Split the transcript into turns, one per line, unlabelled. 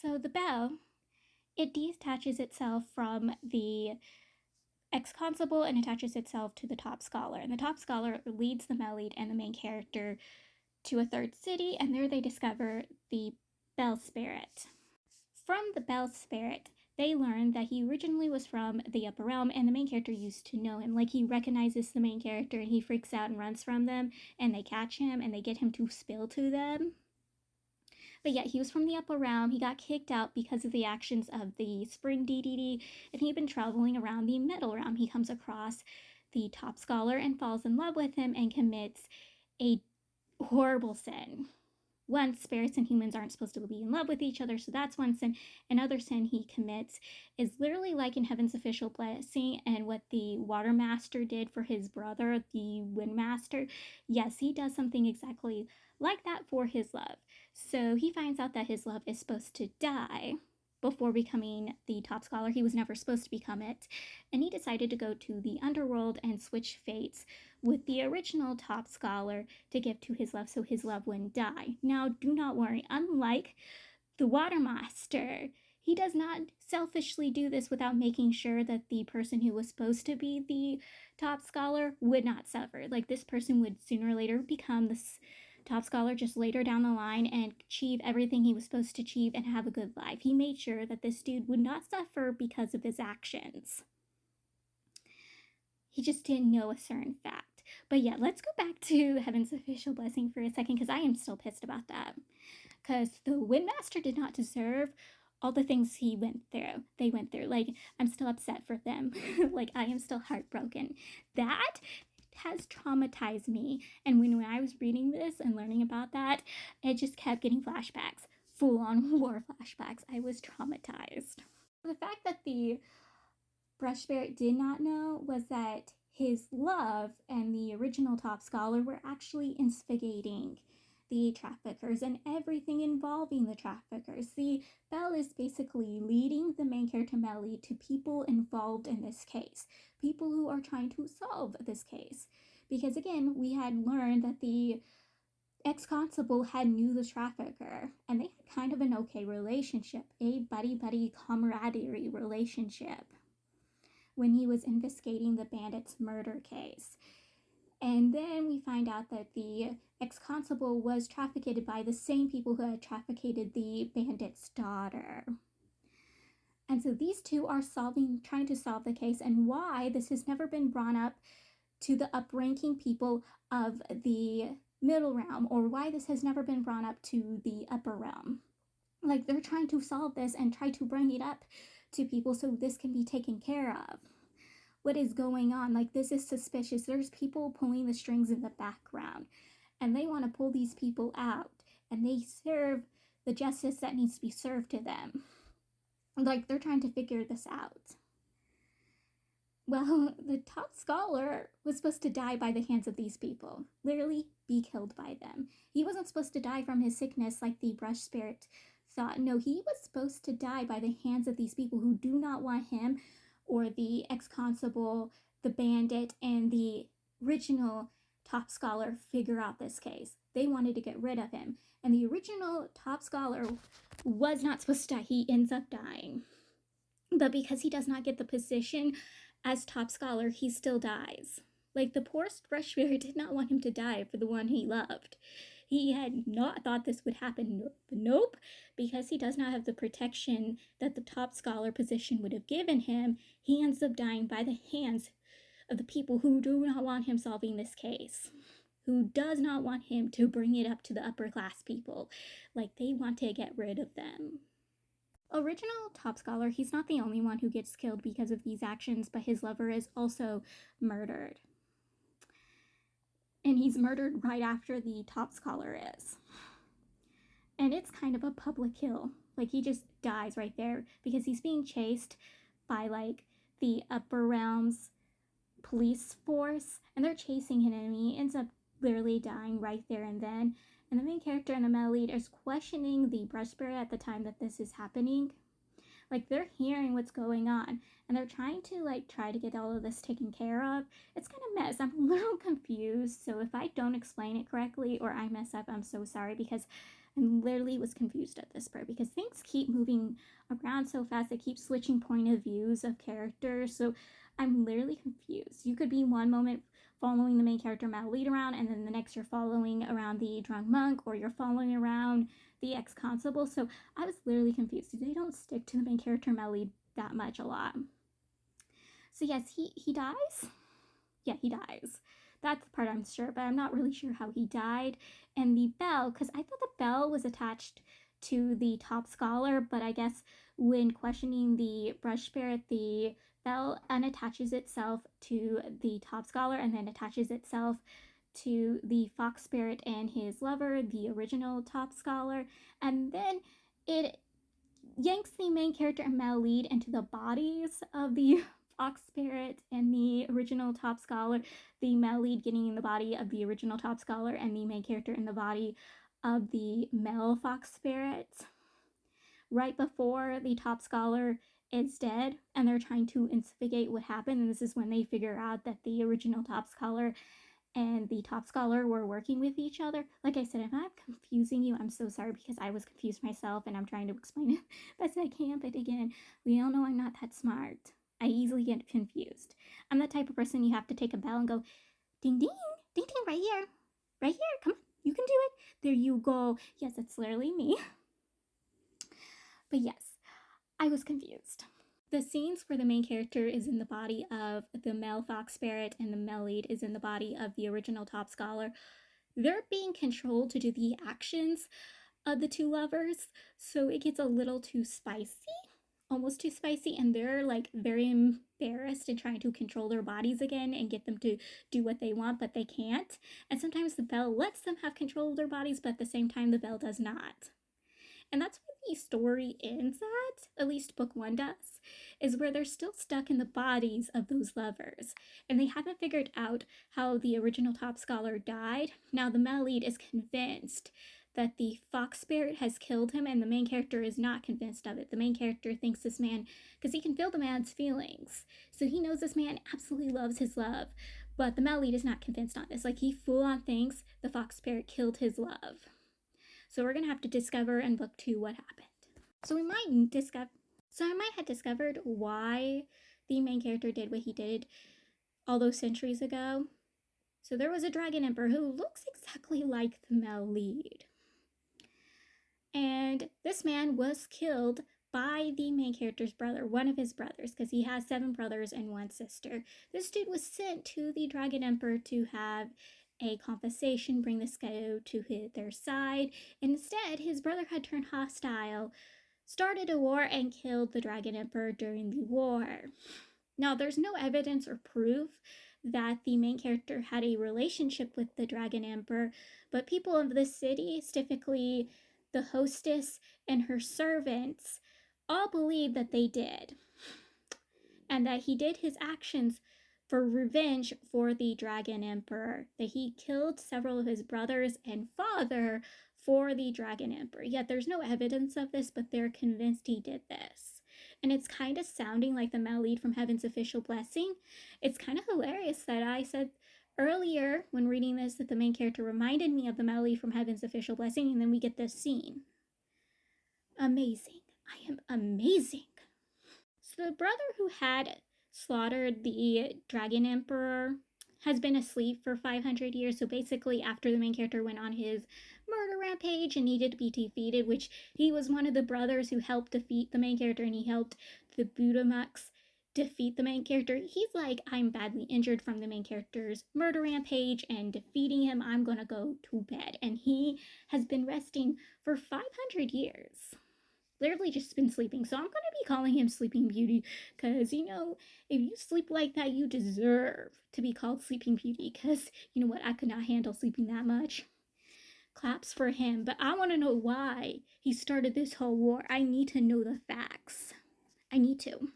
So the bell, it detaches itself from the ex-constable and attaches itself to the top scholar. And the top scholar leads the Mellied and the main character to a third city, and there they discover the Bell Spirit. From the Bell Spirit, they learn that he originally was from the Upper Realm, and the main character used to know him. Like, he recognizes the main character, and he freaks out and runs from them, and they catch him, and they get him to spill to them. But yeah, he was from the Upper Realm. He got kicked out because of the actions of the Spring DDD, and he'd been traveling around the Middle Realm. He comes across the top scholar and falls in love with him and commits a horrible sin. One, spirits and humans aren't supposed to be in love with each other, so that's one sin. Another sin he commits is literally like in Heaven's Official Blessing and what the Water Master did for his brother, the Wind Master. Yes, he does something exactly like that for his love. So he finds out that his love is supposed to die before becoming the top scholar. He was never supposed to become it. And he decided to go to the underworld and switch fates with the original top scholar to give to his love so his love wouldn't die. Now, do not worry. Unlike the Water Master, he does not selfishly do this without making sure that the person who was supposed to be the top scholar would not suffer. Like, this person would sooner or later become this top scholar just later down the line and achieve everything he was supposed to achieve and have a good life. He made sure that this dude would not suffer because of his actions. He just didn't know a certain fact. But yeah, let's go back to Heaven's Official Blessing for a second, because I am still pissed about that. Because the Windmaster did not deserve all the things he went through. They went through. Like, I'm still upset for them. Like, I am still heartbroken. That has traumatized me. And when I was reading this and learning about that, it just kept getting flashbacks. Full-on war flashbacks. I was traumatized. The fact that the Brush Spirit did not know was that his love and the original top scholar were actually instigating the traffickers and everything involving the traffickers. The Bell is basically leading the main character Melly to people involved in this case, people who are trying to solve this case. Because again, we had learned that the ex-constable had knew the trafficker, and they had kind of an okay relationship, a buddy-buddy camaraderie relationship when he was investigating the bandit's murder case. And then we find out that the ex-constable was trafficked by the same people who had trafficked the bandit's daughter. And so these two are trying to solve the case, and why this has never been brought up to the upranking people of the Middle Realm, or why this has never been brought up to the Upper Realm. Like, they're trying to solve this and try to bring it up to people so this can be taken care of. What is going on? Like, this is suspicious. There's people pulling the strings in the background, and they want to pull these people out, and they serve the justice that needs to be served to them. Like, they're trying to figure this out. Well, the top scholar was supposed to die by the hands of these people. Literally be killed by them. He wasn't supposed to die from his sickness like the Brush Spirit thought. No, he was supposed to die by the hands of these people who do not want him or the ex-constable, the bandit, and the original top scholar figure out this case. They wanted to get rid of him. And the original top scholar was not supposed to die. He ends up dying. But because he does not get the position as top scholar, he still dies. Like, the poor Brush Spirit did not want him to die for the one he loved. He had not thought this would happen. Nope. Because he does not have the protection that the top scholar position would have given him, he ends up dying by the hands of the people who do not want him solving this case, who does not want him to bring it up to the upper class people. Like, they want to get rid of them. Original top scholar, he's not the only one who gets killed because of these actions, but his lover is also murdered. And he's murdered right after the top scholar is. And it's kind of a public kill. Like, he just dies right there because he's being chased by, like, the Upper Realms police force, and they're chasing him, and he ends up literally dying right there and then. And the main character and the male lead is questioning the Brush Spirit at the time that this is happening. Like, they're hearing what's going on, and they're trying to get all of this taken care of. It's kind of mess. I'm a little confused, so if I don't explain it correctly or I mess up, I'm so sorry, because and literally was confused at this part because things keep moving around so fast. It keeps switching point of views of characters. So I'm literally confused. You could be one moment following the main character Malleed around, and then the next you're following around the drunk monk, or you're following around the ex-constable. So I was literally confused. They don't stick to the main character Malleed that much a lot. So yes, he dies. Yeah, he dies. That's the part I'm sure, but I'm not really sure how he died. And the bell, because I thought the bell was attached to the top scholar, but I guess when questioning the brush spirit, the bell unattaches itself to the top scholar and then attaches itself to the fox spirit and his lover, the original top scholar, and then it yanks the main character and Malleed into the bodies of the fox spirit and the original top scholar, the Malleed getting in the body of the original top scholar and the main character in the body of the male fox spirit right before the top scholar is dead, and they're trying to investigate what happened. And this is when they figure out that the original top scholar and the top scholar were working with each other. Like I said, if I'm confusing you, I'm so sorry because I was confused myself and I'm trying to explain it best I can. But again, we all know I'm not that smart. I easily get confused. I'm the type of person you have to take a bell and go, ding, ding, ding, ding, right here, right here. Come on, you can do it. There you go. Yes, it's literally me. But yes, I was confused. The scenes where the main character is in the body of the male fox spirit and the Malleed is in the body of the original top scholar, they're being controlled to do the actions of the two lovers, so it gets a little too spicy, almost too spicy, and they're like very embarrassed and trying to control their bodies again and get them to do what they want, but they can't. And sometimes the bell lets them have control of their bodies, but at the same time the bell does not. And that's where the story ends at least book one does, is where they're still stuck in the bodies of those lovers. And they haven't figured out how the original top scholar died. Now the Malleed is convinced that the fox spirit has killed him, and the main character is not convinced of it. The main character thinks this man, because he can feel the man's feelings, so he knows this man absolutely loves his love. But the Malleed is not convinced on this. Like, he full on thinks the fox spirit killed his love. So we're gonna have to discover in book two what happened. So I might have discovered why the main character did what he did all those centuries ago. So there was a dragon emperor who looks exactly like the Malleed. And this man was killed by the main character's brother, one of his brothers, because he has 7 brothers and 1 sister. This dude was sent to the dragon emperor to have a conversation, bring the Scout to their side. Instead, his brother had turned hostile, started a war, and killed the dragon emperor during the war. Now, there's no evidence or proof that the main character had a relationship with the dragon emperor, but people of the city, specifically the hostess and her servants, all believe that they did, and that he did his actions for revenge for the dragon emperor, that he killed several of his brothers and father for the dragon emperor. Yet there's no evidence of this, but they're convinced he did this. And it's kind of sounding like the Malleed from Heaven's Official Blessing. It's kind of hilarious that I said earlier when reading this that the main character reminded me of the Malleed from Heaven's Official Blessing, and then we get this scene. Amazing. I am amazing. So the brother who had slaughtered the dragon emperor has been asleep for 500 years. So basically, after the main character went on his murder rampage and needed to be defeated, which he was one of the brothers who helped defeat the main character, and he helped the Budamux defeat the main character. He's like, I'm badly injured from the main character's murder rampage, and defeating him, I'm gonna go to bed. And he has been resting for 500 years. Literally just been sleeping. So I'm gonna be calling him Sleeping Beauty, because you know, if you sleep like that, you deserve to be called Sleeping Beauty, because you know what, I could not handle sleeping that much. Claps for him. But I want to know why he started this whole war. I need to know the facts. I need to.